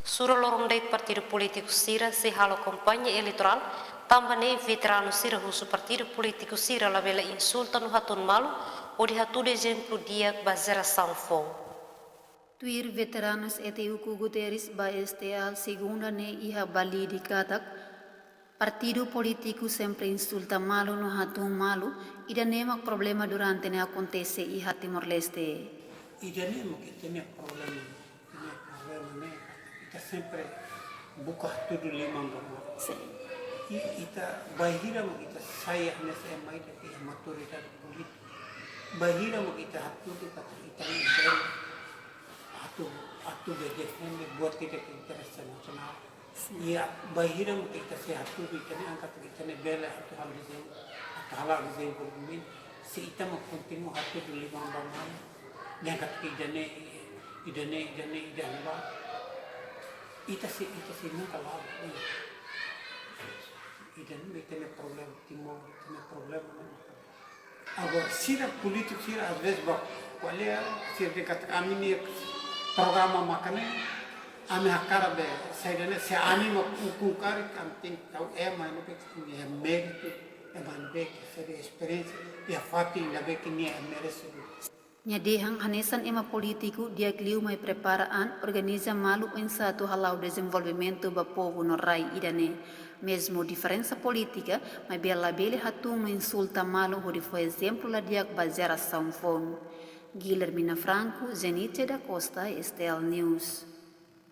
Sura lorong dait partido político Sira se halo campanha eleitoral, também veterano Sira husu partido político Sira labela insulta no hatun malu, ou de hatu exemplo dia bazera sanfon. Tuir veteranos ETU Guterres ba STL segunda ne iha bali di katak, partido político sempre insulta malu no hatun malu, ida nemak problema durante ne acontece iha Timor-Leste. Ida nemak ita ne problema ne, ita sempre buka tudo limang bama. Ita bahira mo ita saya nesa emai tapi maturidad politik. Bahira mo ita hatu kata ita ni atu defende buat kita interest nasional. Iya bahira mo kita sehat tu kita ni angkat kita ni bela atau hal itu atau hal itu pun si ita mo continue hatu dulu limang bama. Yang kata kita ni ida ba ita si nang kalau ida ni tem problem Timor tem problem agora sira politik sira às vezes ba qualia sira dekat kami ni programa makane ame hakara be saidane se anima kukari kanting tau mano pe ni mérito man be se experiência e fati na be que ni merece. Nyadehang hanesan ema politiku dia kliu mai preparaan organiza malu em satu halau desenvolvimento ba povo no rai idane. Mesmo diferença política, mas bela bele hatum insulta malu hori foi exemplo la diak ba geração fon. Guilhermina Franco, Zenite da Costa, STL News.